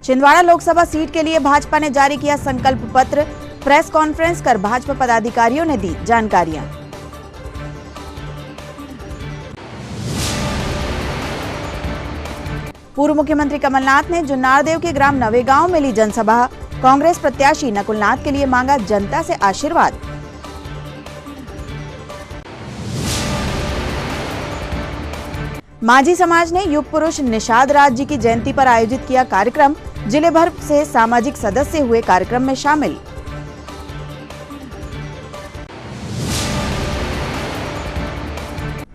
Chhindwara Lok Sabha seat के लिए भाजपा ने जारी किया संकल्प पत्र। प्रेस कॉन्फ्रेंस कर भाजपा पदाधिकारियों ने दी जानकारियां। पूर्व मुख्यमंत्री कमलनाथ ने जुन्नारदेव के ग्राम नवेगांव में ली जनसभा। कांग्रेस प्रत्याशी नकुलनाथ के लिए मांगा जनता से आशीर्वाद। माझी समाज ने युग पुरुष निषाद राज जी की जयंती पर आयोजित किया कार्यक्रम। जिले भर से सामाजिक सदस्य हुए कार्यक्रम में शामिल।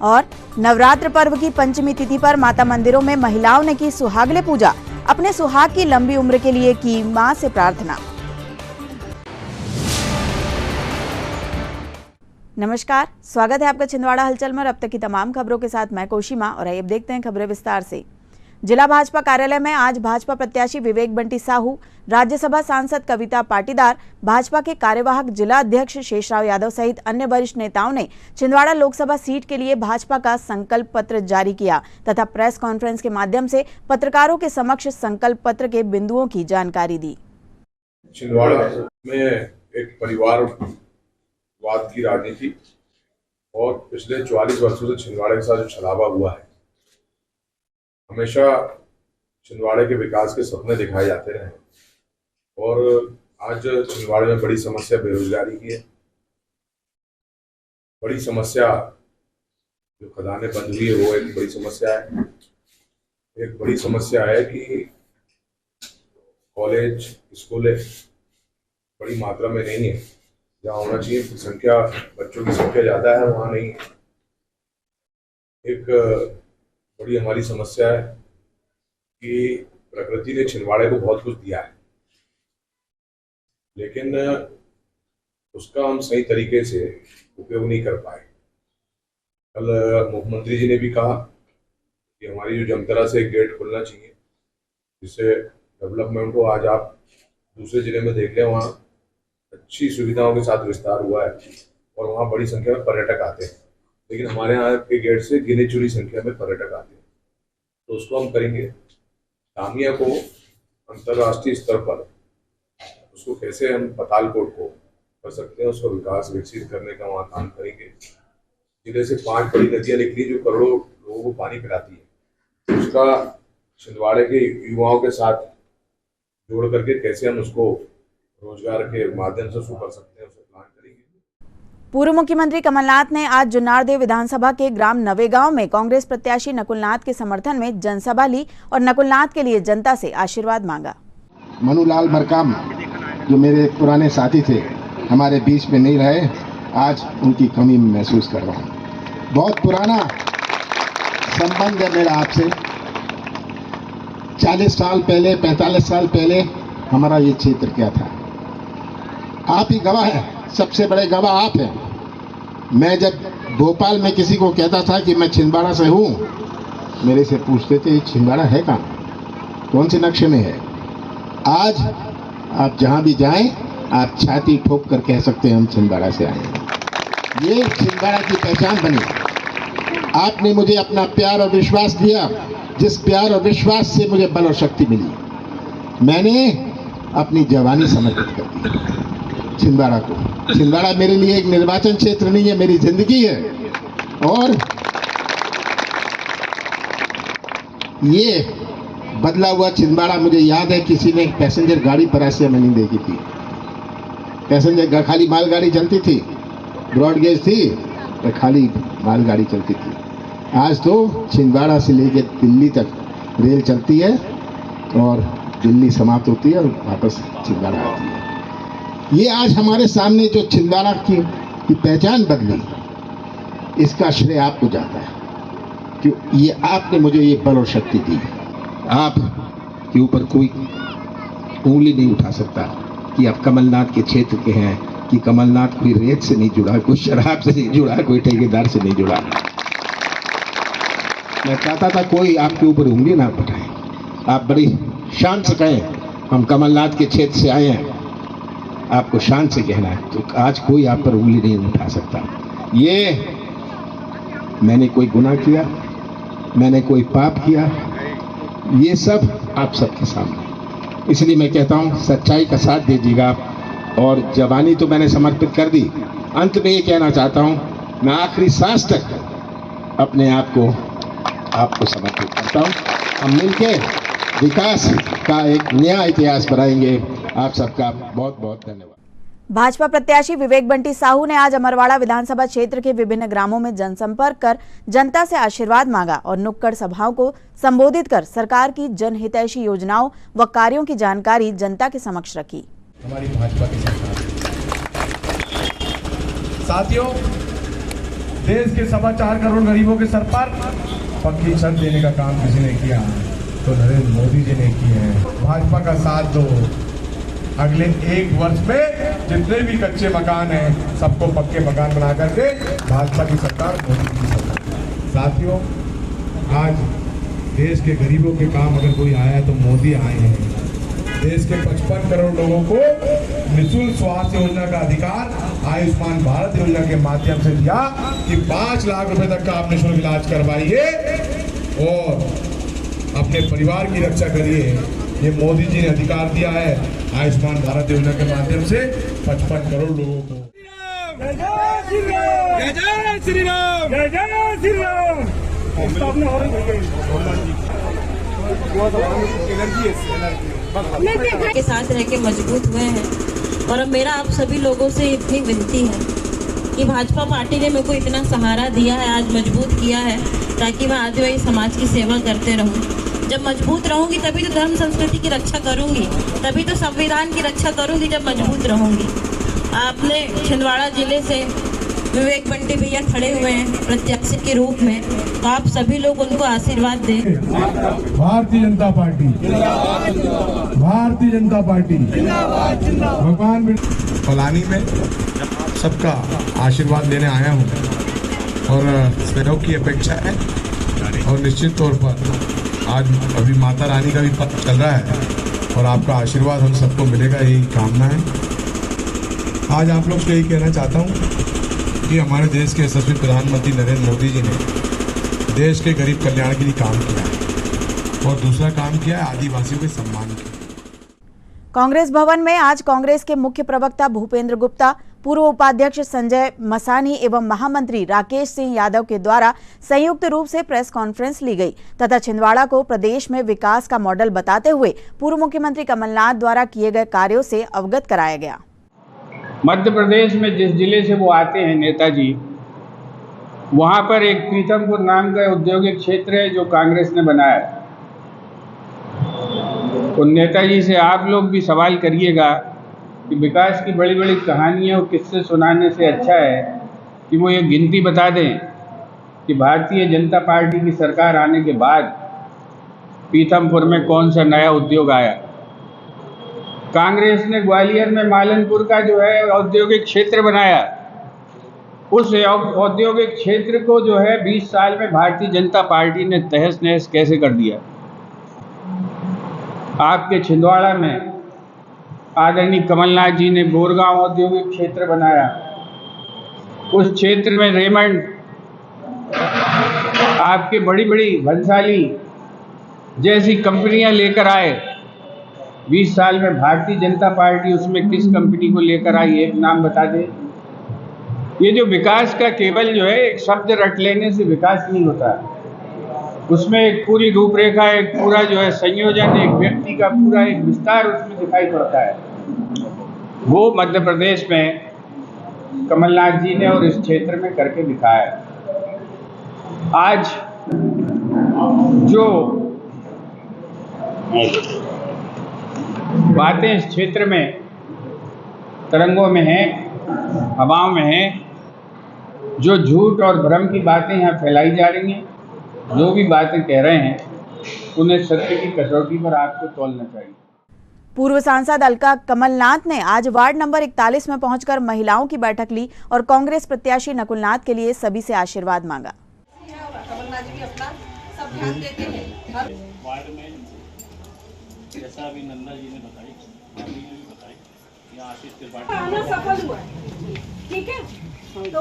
और नवरात्र पर्व की पंचमी तिथि पर माता मंदिरों में महिलाओं ने की सुहागले पूजा। अपने सुहाग की लंबी उम्र के लिए की मां से प्रार्थना। नमस्कार, स्वागत है आपका छिंदवाड़ा हलचल में। अब तक की तमाम खबरों के साथ मैं कोशिमा और अब देखते हैं खबरें विस्तार से। जिला भाजपा कार्यालय में आज भाजपा प्रत्याशी विवेक बंटी साहू, राज्यसभा सांसद कविता पाटीदार, भाजपा के कार्यवाहक जिला अध्यक्ष शेषराव यादव सहित अन्य वरिष्ठ नेताओं ने छिंदवाड़ा लोकसभा सीट के लिए भाजपा का संकल्प पत्र जारी किया तथा प्रेस कॉन्फ्रेंस के माध्यम से पत्रकारों के समक्ष संकल्प पत्र के बिंदुओं की जानकारी दी। छिंदवाड़ा में एक परिवारवाद की राजनीति और पिछले 44 वर्षों से छिंदवाड़े के साथ जो छलावा हुआ है, हमेशा छिंदवाड़े के विकास के सपने दिखाए जाते रहे और आज छिंदवाड़े में बड़ी समस्या बेरोजगारी की है। बड़ी समस्या जो खदानें बंद हुई है वो एक बड़ी समस्या है। एक बड़ी समस्या है कि कॉलेज स्कूलें बड़ी मात्रा में नहीं है। जहाँ होना चाहिए संख्या, बच्चों की संख्या ज़्यादा है, वहाँ नहीं है। एक बड़ी हमारी समस्या है कि प्रकृति ने छिंदवाड़े को बहुत कुछ दिया है, लेकिन उसका हम सही तरीके से उपयोग नहीं कर पाए। कल मुख्यमंत्री जी ने भी कहा कि हमारी जो जमतरा से एक गेट खुलना चाहिए, जिससे डेवलपमेंट को आज आप दूसरे जिले में देख लें, वहाँ अच्छी सुविधाओं के साथ विस्तार हुआ है और वहाँ बड़ी संख्या में पर्यटक आते हैं। लेकिन हमारे यहाँ के गेट से गिनी चुनी संख्या में पर्यटक आते हैं, तो उसको हम करेंगे। तामिया को अंतर्राष्ट्रीय स्तर पर उसको कैसे हम पतालकोट को कर सकते हैं, उसका विकास विकसित करने का वहाँ काम करेंगे। जिले से 5 बड़ी नदियाँ निकली जो करोड़ों लोगों को पानी पिलाती है, उसका छिंदवाड़े के युवाओं के साथ जोड़ करके कैसे हम उसको रोजगार के माध्यम से शुरू कर सकते हैं, उसे प्लान करेंगे। पूर्व मुख्यमंत्री कमलनाथ ने आज जुन्नारदेव विधानसभा के ग्राम नवेगांव में कांग्रेस प्रत्याशी नकुलनाथ के समर्थन में जनसभा ली और नकुलनाथ के लिए जनता से आशीर्वाद मांगा। मनुलाल मरकाम जो मेरे पुराने साथी थे, हमारे बीच में नहीं रहे, आज उनकी कमी महसूस कर रहा हूँ। बहुत पुराना संबंध है मेरा आपसे। 40 साल पहले, 45 साल पहले हमारा ये क्षेत्र क्या था, आप ही गवाह हैं, सबसे बड़े गवाह आप हैं। मैं जब भोपाल में किसी को कहता था कि मैं छिंदवाड़ा से हूँ, मेरे से पूछते थे छिंदवाड़ा है कहाँ, कौन से नक्शे में है। आज आप जहाँ भी जाएं, आप छाती ठोक कर कह सकते हैं हम छिंदवाड़ा से आए हैं। ये छिंदवाड़ा की पहचान बनी। आपने मुझे अपना प्यार और विश्वास दिया, जिस प्यार और विश्वास से मुझे बल और शक्ति मिली, मैंने अपनी जवानी समर्पित कर दी छिंदवाड़ा को। छिंदवाड़ा मेरे लिए एक निर्वाचन क्षेत्र नहीं है, मेरी जिंदगी है। और ये बदला हुआ छिंदवाड़ा, मुझे याद है किसी ने पैसेंजर गाड़ी पर ऐसे मैंने देखी थी। पैसेंजर खाली मालगाड़ी चलती थी, ब्रॉडगेज थी, तो खाली मालगाड़ी चलती थी। आज तो छिंदवाड़ा से लेकर दिल्ली तक रेल चलती है और दिल्ली समाप्त होती है और वापस छिंदवाड़ा आती है। ये आज हमारे सामने जो छिंदवाड़ा की पहचान बदली, इसका श्रेय आपको जाता है कि ये आपने मुझे ये बल और शक्ति दी। आप के ऊपर कोई उंगली नहीं उठा सकता कि आप कमलनाथ के क्षेत्र के हैं, कि कमलनाथ कोई रेत से नहीं जुड़ा, कोई शराब से नहीं जुड़ा, कोई ठेकेदार से नहीं जुड़ा। मैं चाहता था कोई आपके ऊपर उंगली ना उठाए, आप बड़ी शान से कहें हम कमलनाथ के क्षेत्र से आए हैं, आपको शान से कहना है। तो आज कोई आप पर उंगली नहीं उठा सकता। ये मैंने कोई गुनाह किया, मैंने कोई पाप किया, ये सब आप सबके सामने। इसलिए मैं कहता हूँ सच्चाई का साथ दीजिएगा। और जवानी तो मैंने समर्पित कर दी, अंत में ये कहना चाहता हूँ मैं आखिरी सांस तक अपने आप को आपको समर्पित करता हूँ। हम मिलके विकास का एक नया इतिहास बनाएंगे। आप सबका बहुत बहुत धन्यवाद। भाजपा प्रत्याशी विवेक बंटी साहू ने आज अमरवाड़ा विधानसभा क्षेत्र के विभिन्न ग्रामों में जनसंपर्क कर जनता से आशीर्वाद मांगा और नुक्कड़ सभाओं को संबोधित कर सरकार की जनहितैषी योजनाओं व कार्यों की जानकारी जनता के समक्ष रखी। हमारी भाजपा की सरकार, साथियों, देश के 4.25 करोड़ गरीबों के सर पर पक्की छत देने का काम किसी ने किया तो नरेंद्र मोदी जी ने किया है। भाजपा का साथ दो, अगले 1 वर्ष में जितने भी कच्चे मकान हैं सबको पक्के मकान बना करके भाजपा की सरकार, मोदी की सरकार। साथियों, आज देश के गरीबों के काम अगर कोई आया तो मोदी आए हैं। देश के 55 करोड़ लोगों को निःशुल्क स्वास्थ्य योजना का अधिकार आयुष्मान भारत योजना के माध्यम से दिया कि 5 लाख रुपए तक का आप निःशुल्क इलाज करवाइए और अपने परिवार की रक्षा करिए। ये मोदी जी ने अधिकार दिया है आयुष्मान भारत योजना के माध्यम से 55 करोड़ लोगों को। जय जय श्री राम, जय जय श्री राम, जय जय श्री राम। के साथ रह के मजबूत हुए हैं और अब मेरा आप सभी लोगों से इतनी विनती है कि भाजपा पार्टी ने मेरे को इतना सहारा दिया है, आज मजबूत किया है ताकि मैं आदिवासी समाज की सेवा करते रहूं। जब मजबूत रहूंगी तभी तो धर्म संस्कृति की रक्षा करूंगी, तभी तो संविधान की रक्षा करूंगी जब मजबूत रहूंगी। आपने छिंदवाड़ा जिले से विवेक बंटी भैया खड़े हुए हैं प्रत्याशी के रूप में, तो आप सभी लोग उनको आशीर्वाद दें। भारतीय जनता पार्टी, भारतीय जनता पार्टी, भगवान फलानी में सबका आशीर्वाद लेने आया हूँ और सहयोग की अपेक्षा है और निश्चित तौर पर आज अभी माता रानी का भी पक्ष चल रहा है और आपका आशीर्वाद हम सबको मिलेगा, यही कामना है। आज आप लोग से यही कहना चाहता हूँ कि हमारे देश के यशस्वी प्रधानमंत्री नरेंद्र मोदी जी ने देश के गरीब कल्याण के लिए काम किया है और दूसरा काम किया है आदिवासियों के सम्मान के। कांग्रेस भवन में आज कांग्रेस के मुख्य प्रवक्ता भूपेंद्र गुप्ता, पूर्व उपाध्यक्ष संजय मसानी एवं महामंत्री राकेश सिंह यादव के द्वारा संयुक्त रूप से प्रेस कॉन्फ्रेंस ली गई तथा छिंदवाड़ा को प्रदेश में विकास का मॉडल बताते हुए पूर्व मुख्यमंत्री कमलनाथ द्वारा किए गए कार्यों से अवगत कराया गया। मध्य प्रदेश में जिस जिले से वो आते हैं नेताजी, वहाँ पर एक पीथमपुर नाम का औद्योगिक क्षेत्र है जो कांग्रेस ने बनाया। तो नेताजी से आप लोग भी सवाल करिएगा कि विकास की बड़ी बड़ी कहानियाँ और किस्से सुनाने से अच्छा है कि वो ये गिनती बता दें कि भारतीय जनता पार्टी की सरकार आने के बाद पीथमपुर में कौन सा नया उद्योग आया। कांग्रेस ने ग्वालियर में मालनपुर का जो है औद्योगिक क्षेत्र बनाया। उस औद्योगिक क्षेत्र को जो है 20 साल में भारतीय जनता पार्टी ने तहस नहस कैसे कर दिया। आपके छिंदवाड़ा में आदरणीय कमलनाथ जी ने गोरगांव औद्योगिक क्षेत्र बनाया। उस क्षेत्र में रेमंड, आपके बड़ी बड़ी भंसाली जैसी कंपनियां लेकर आए। 20 साल में भारतीय जनता पार्टी उसमें किस कंपनी को लेकर आई, एक नाम बता दे। ये जो विकास का केवल जो है एक शब्द रट लेने से विकास नहीं होता, उसमें एक पूरी रूपरेखा, एक पूरा जो है संयोजन, एक व्यक्ति का पूरा एक विस्तार उसमें दिखाई पड़ता है। वो मध्य प्रदेश में कमलनाथ जी ने और इस क्षेत्र में करके दिखाया। आज जो बातें इस क्षेत्र में तरंगों में हैं, हवाओं में हैं, जो झूठ और भ्रम की बातें यहाँ फैलाई जा रही हैं, जो भी बातें कह रहे हैं उन्हें सत्य की कसौटी पर आपको तोलना चाहिए। पूर्व सांसद अलका कमलनाथ ने आज वार्ड नंबर 41 में पहुंचकर महिलाओं की बैठक ली और कांग्रेस प्रत्याशी नकुलनाथ के लिए सभी से आशीर्वाद मांगा। कमलनाथ जी भी अपना सब ध्यान देते हैं। वार्ड में जैसा अभी नंदा जी ने बताई, आशीष त्रिपाठी सफल हुआ, ठीक है। तो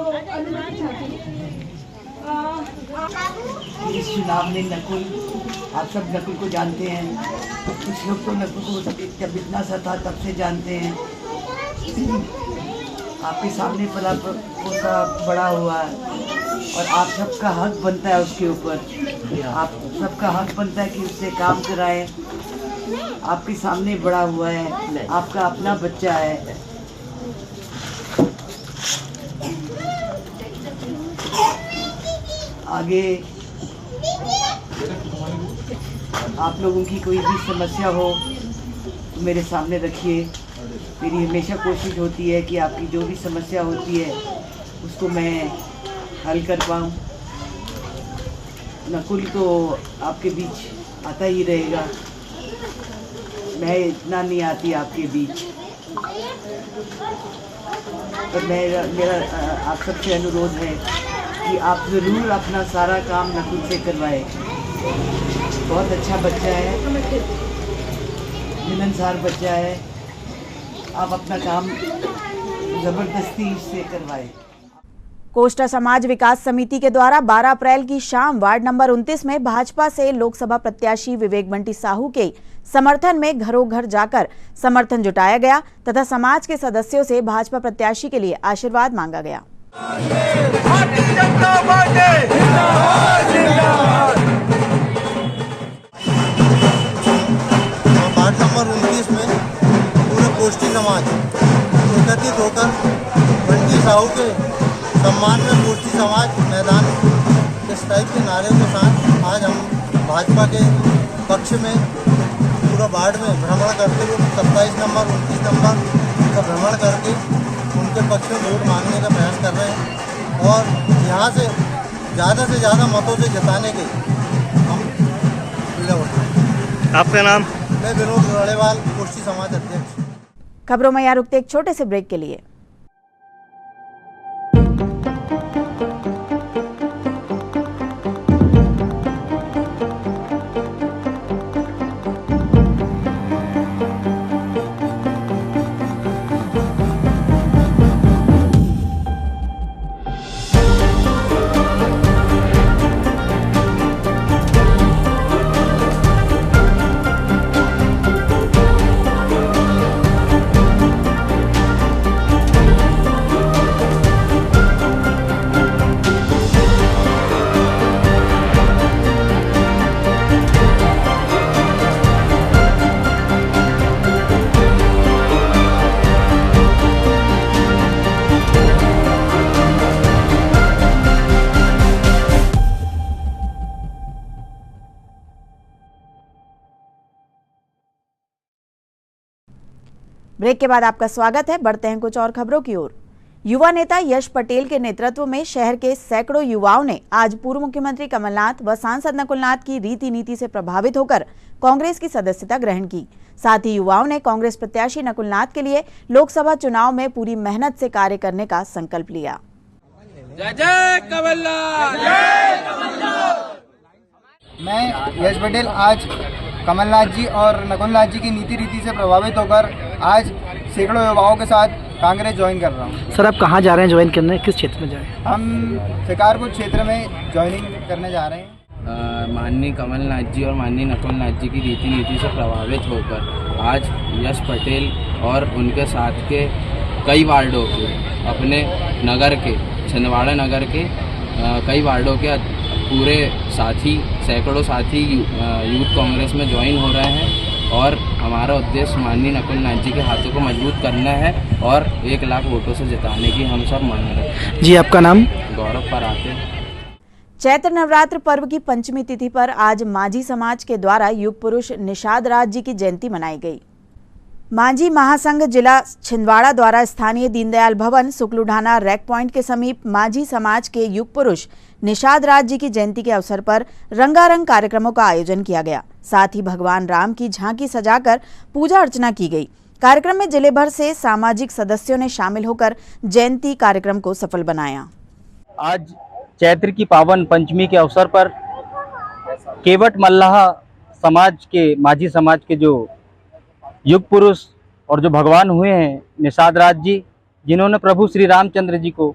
इस चुनाव में नकुल, आप सब नकुल को जानते हैं, कुछ लोग तो नकू को जब इतना सा था तब से जानते हैं। आपके सामने पला पोसा बड़ा हुआ है और आप सबका हक बनता है उसके ऊपर। आप सबका हक बनता है कि उससे काम कराएं। आपके सामने बड़ा हुआ है, आपका अपना बच्चा है। आगे आप लोगों की कोई भी समस्या हो तो मेरे सामने रखिए। मेरी हमेशा कोशिश होती है कि आपकी जो भी समस्या होती है उसको मैं हल कर पाऊँ। नकुल तो आपके बीच आता ही रहेगा, मैं इतना नहीं आती आपके बीच। पर मेरा आप सबसे अनुरोध है कि आप ज़रूर अपना सारा काम नकुल से करवाएं। बहुत अच्छा बच्चा है, मिलनसार बच्चा है। आप अपना काम ज़बरदस्ती से करवाएं। कोष्टा समाज विकास समिति के द्वारा 12 अप्रैल की शाम वार्ड नंबर 29 में भाजपा से लोकसभा प्रत्याशी विवेक बंटी साहू के समर्थन में घरों घर जाकर समर्थन जुटाया गया तथा समाज के सदस्यों से भाजपा प्रत्याशी के लिए आशीर्वाद मांगा गया। वार्ड नंबर 29 में पूरे कोष्टी समाज एकत्रित होकर बंटी साहू के सम्मान में कोष्टी समाज मैदान इस टाइप के नारे के साथ आज हम भाजपा के पक्ष में पूरा वार्ड में भ्रमण करते हुए 27 नंबर 29 नंबर का भ्रमण करके उनके पक्ष में वोट मांगने का प्रयास कर रहे हैं और यहाँ से ज़्यादा मतों से जिताने के हम पूरा होते हैं। आपका नाम? मैं विनोद गढ़ेवाल, कोष्टी समाज अध्यक्ष। खबरों में यहाँ रुकते एक छोटे से ब्रेक के लिए। ब्रेक के बाद आपका स्वागत है। बढ़ते हैं कुछ और खबरों की ओर। युवा नेता यश पटेल के नेतृत्व में शहर के सैकड़ों युवाओं ने आज पूर्व मुख्यमंत्री कमलनाथ व सांसद नकुलनाथ की रीति नीति से प्रभावित होकर कांग्रेस की सदस्यता ग्रहण की। साथ ही युवाओं ने कांग्रेस प्रत्याशी नकुलनाथ के लिए लोकसभा चुनाव में पूरी मेहनत से कार्य करने का संकल्प लिया। जय जय कमलनाथ, जय कमलनाथ। मैं यश पटेल आज कमलनाथ जी और नकुलनाथ जी की नीति रीति से प्रभावित होकर आज सैकड़ों युवाओं के साथ कांग्रेस ज्वाइन कर रहा हूँ। सर, आप कहाँ जा रहे हैं ज्वाइन करने, किस क्षेत्र में जा रहे हैं? हम शिकारपुर क्षेत्र में ज्वाइनिंग करने जा रहे हैं। माननीय कमलनाथ जी और माननीय नकुलनाथ जी की रीति नीति से प्रभावित होकर आज यश पटेल और उनके साथ के कई वार्डों के अपने नगर के छिंदवाड़ा नगर के कई वार्डों के पूरे साथी सैकड़ों साथी यूथ कांग्रेस में ज्वाइन हो रहे हैं और हमारा उद्देश्य माननीय नकुलनाथ जी के हाथों को मजबूत करना है और 1 लाख वोटों से जिताने की हम सब मांग रहे हैं। जी, आपका नाम? गौरव पराते। चैत्र नवरात्र पर्व की पंचमी तिथि पर आज माझी समाज के द्वारा युग पुरुष निषाद राज जी की जयंती मनाई गई। माझी महासंघ जिला छिंदवाड़ा द्वारा स्थानीय दीनदयाल भवन सुकलुढाना रैक पॉइंट के समीप माझी समाज के युग पुरुष निषाद राज जी की जयंती के अवसर पर रंगारंग कार्यक्रमों का आयोजन किया गया। साथ ही भगवान राम की झांकी सजाकर पूजा अर्चना की गई। कार्यक्रम में जिले भर से सामाजिक सदस्यों ने शामिल होकर जयंती कार्यक्रम को सफल बनाया। आज चैत्र की पावन पंचमी के अवसर पर केवट मल्लाह समाज के माझी समाज के जो युग पुरुष और जो भगवान हुए हैं निषाद राज जी, जिन्होंने प्रभु श्री रामचंद्र जी को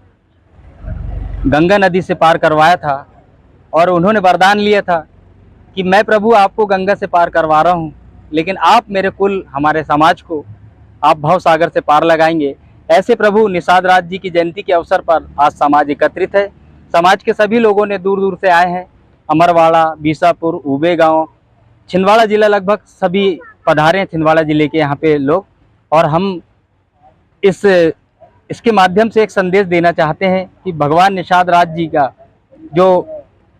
गंगा नदी से पार करवाया था और उन्होंने वरदान लिया था कि मैं प्रभु आपको गंगा से पार करवा रहा हूँ लेकिन आप मेरे कुल हमारे समाज को आप भव सागर से पार लगाएंगे। ऐसे प्रभु निषाद राज जी की जयंती के अवसर पर आज समाज एकत्रित है। समाज के सभी लोगों ने दूर दूर से आए हैं। अमरवाड़ा, बीसापुर, ऊबे गांव, छिंदवाड़ा जिला लगभग सभी पधारे हैं, छिंदवाड़ा जिले के यहाँ पे लोग। और हम इसके माध्यम से एक संदेश देना चाहते हैं कि भगवान निषाद राज जी का जो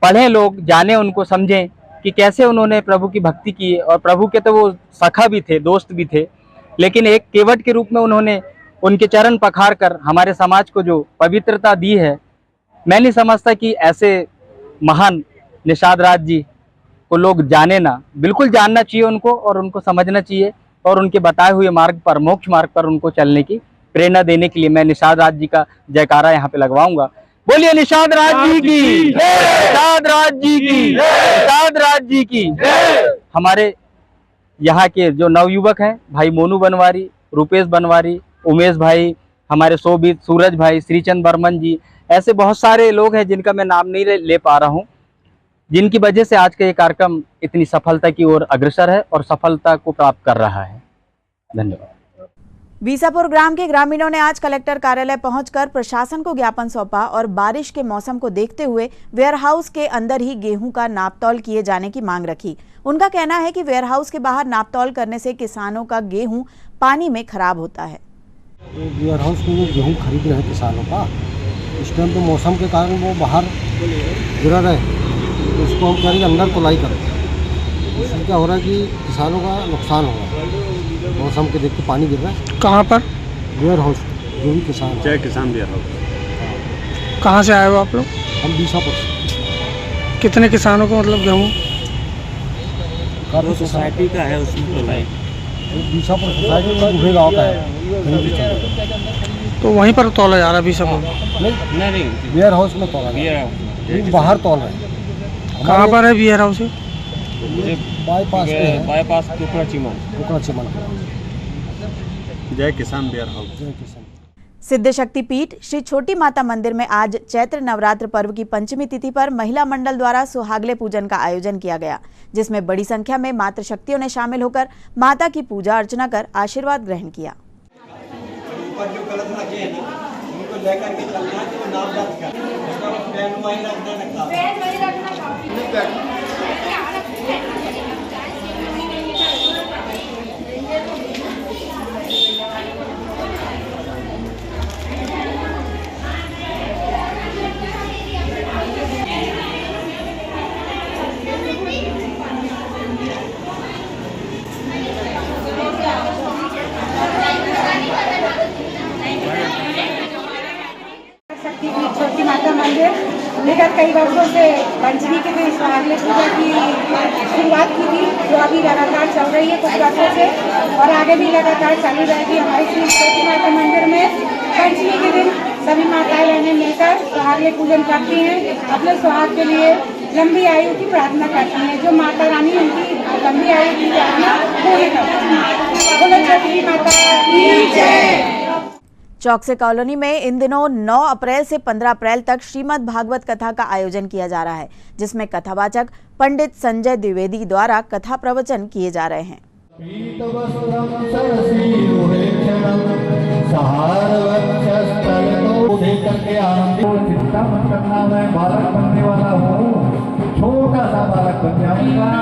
पढ़े लोग जाने, उनको समझें कि कैसे उन्होंने प्रभु की भक्ति की। और प्रभु के तो वो सखा भी थे, दोस्त भी थे, लेकिन एक केवट के रूप में उन्होंने उनके चरण पखार कर हमारे समाज को जो पवित्रता दी है, मैं नहीं समझता कि ऐसे महान निषाद राज जी को लोग जाने ना। बिल्कुल जानना चाहिए उनको और उनको समझना चाहिए और उनके बताए हुए मार्ग पर, मोक्ष मार्ग पर उनको चलने की प्रेरणा देने के लिए मैं निषाद राज जी का जयकारा यहाँ पे लगवाऊंगा। बोलिए निषाद राज जी की, निषाद राज जी की, निषाद राज जी की। हमारे यहाँ के जो नवयुवक हैं, भाई मोनू बनवारी, रूपेश बनवारी, उमेश भाई, हमारे शोभित, सूरज भाई, श्रीचंद बर्मन जी, ऐसे बहुत सारे लोग हैं जिनका मैं नाम नहीं ले पा रहा हूँ, जिनकी वजह से आज का ये कार्यक्रम इतनी सफलता की ओर अग्रसर है और सफलता को प्राप्त कर रहा है। धन्यवाद। बीसापुर ग्राम के ग्रामीणों ने आज कलेक्टर कार्यालय पहुंचकर प्रशासन को ज्ञापन सौंपा और बारिश के मौसम को देखते हुए वेयरहाउस के अंदर ही गेहूं का नापतौल किए जाने की मांग रखी। उनका कहना है कि वेयरहाउस के बाहर नापतौल करने से किसानों का गेहूं पानी में खराब होता है। वेयरहाउस में गेहूं खरीद रहे किसानों का, इस टाइम तो मौसम के कारण वो बाहर गिरा रहे, तो उसको हम कह रहे हैं अंदर तुलाई करें। इससे क्या हो रहा है कि किसानों का नुकसान हो रहा है, मौसम के देख के पानी गिर रहा है। कहाँ पर? वेयर हाउस, जो भी किसान, जय किसान वेयर हाउस। कहाँ से आए हो आप लोग? हम बीसापुर से। कितने किसानों को मतलब गेहूँ? काफ़ी सोसाइटी का है उसमें बीसापुर सोसाइटी का, बूढ़े गाँव का है, तो वहीं पर तौला जा रहा है बीसापुर? नहीं, वेयर हाउस में तौला, बाहर तौल रहे हैं। कहाँ पर है वेयर हाउस? बाईपास पे है, बाईपास टुकड़ा चिमन। जय किसान वेयर हाउस। जय किसान। सिद्ध शक्ति पीठ श्री छोटी माता मंदिर में आज चैत्र नवरात्र पर्व की पंचमी तिथि पर महिला मंडल द्वारा सुहागले पूजन का आयोजन किया गया, जिसमें बड़ी संख्या में मातृशक्तियों ने शामिल होकर माता की पूजा अर्चना कर आशीर्वाद ग्रहण किया। छोटी माता मंदिर विगत कई वर्षों से पंचमी के दिन सुहागले पूजा की शुरुआत की थी, जो अभी लगातार चल रही है कुछ वर्षों से और आगे भी लगातार चालू रहेगी। हमारी श्री छोटी माता मंदिर में पंचमी के दिन सभी माताएं बहनें मिलकर सुहागले पूजन करती हैं, अपने सुहाग के लिए लंबी आयु की प्रार्थना करती हैं, जो माता रानी उनकी लंबी आयु की प्रार्थना पूरी करती हैं। बोलो छोटी माता की जय। चौकसे कॉलोनी में इन दिनों 9 अप्रैल से 15 अप्रैल तक श्रीमद् भागवत कथा का आयोजन किया जा रहा है, जिसमें कथावाचक पंडित संजय द्विवेदी द्वारा कथा प्रवचन किए जा रहे हैं। चिंता मत करना, मैं बालक बनने वाला हूँ, छोटा सा बालक बन जाऊंगा।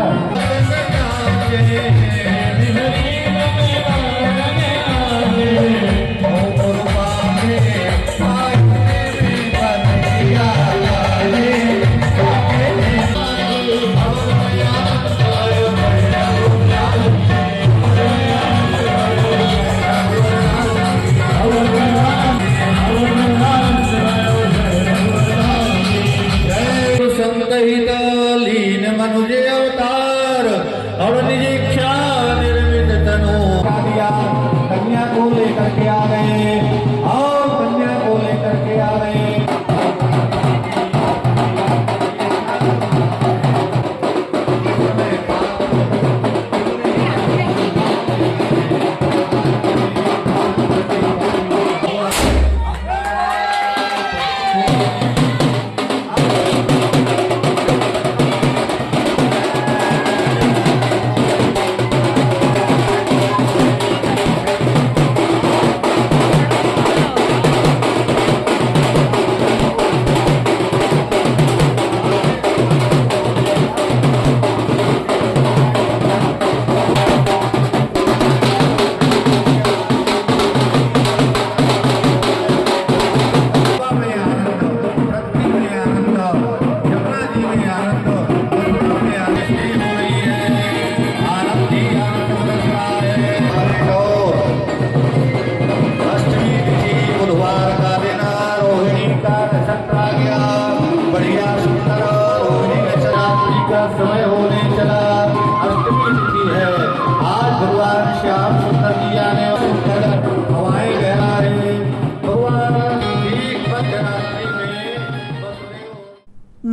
कन्या को लेकर के आ गए और कन्या को लेकर के आ गए।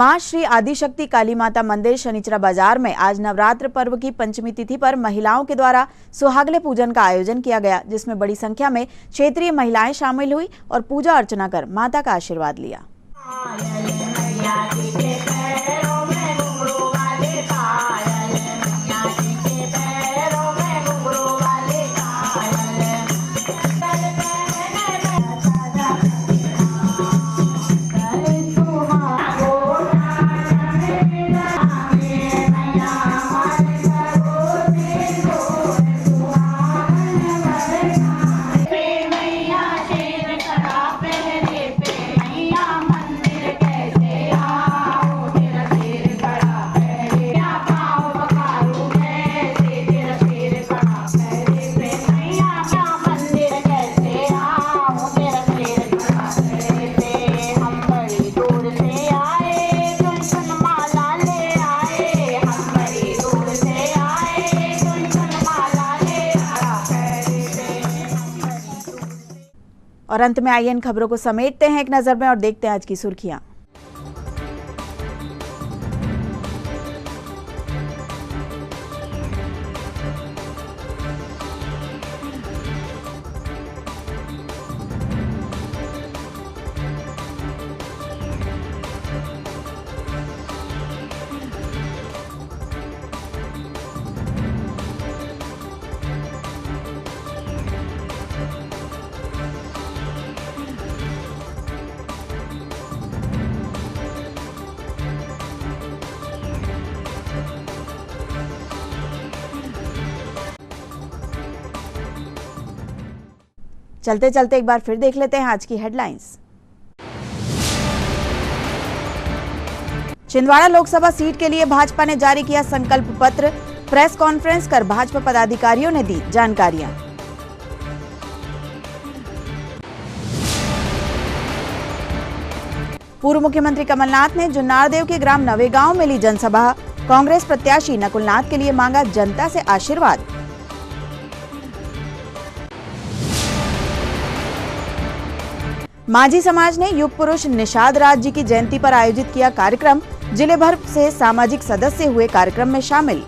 मां श्री आदिशक्ति काली माता मंदिर शनिचरा बाजार में आज नवरात्र पर्व की पंचमी तिथि पर महिलाओं के द्वारा सुहागले पूजन का आयोजन किया गया, जिसमें बड़ी संख्या में क्षेत्रीय महिलाएं शामिल हुई और पूजा अर्चना कर माता का आशीर्वाद लिया। और अंत में आइए इन खबरों को समेटते हैं एक नजर में और देखते हैं आज की सुर्खियां। चलते चलते एक बार फिर देख लेते हैं आज की हेडलाइंस। छिंदवाड़ा लोकसभा सीट के लिए भाजपा ने जारी किया संकल्प पत्र। प्रेस कॉन्फ्रेंस कर भाजपा पदाधिकारियों ने दी जानकारियां। पूर्व मुख्यमंत्री कमलनाथ ने जुन्नारदेव के ग्राम नवेगांव में ली जनसभा। कांग्रेस प्रत्याशी नकुलनाथ के लिए मांगा जनता से आशीर्वाद। माझी समाज ने युग पुरुष निषाद राज जी की जयंती पर आयोजित किया कार्यक्रम। जिले भर से सामाजिक सदस्य हुए कार्यक्रम में शामिल।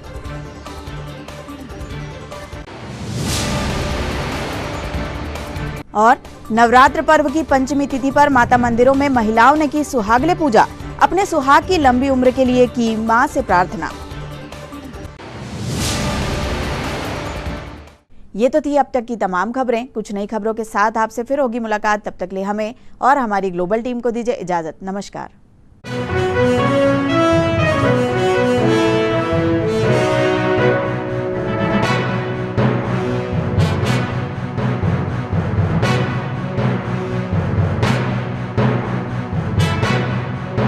और नवरात्र पर्व की पंचमी तिथि पर माता मंदिरों में महिलाओं ने की सुहागले पूजा। अपने सुहाग की लंबी उम्र के लिए की मां से प्रार्थना। ये तो थी अब तक की तमाम खबरें। कुछ नई खबरों के साथ आपसे फिर होगी मुलाकात। तब तक लिए हमें और हमारी ग्लोबल टीम को दीजिए इजाजत। नमस्कार।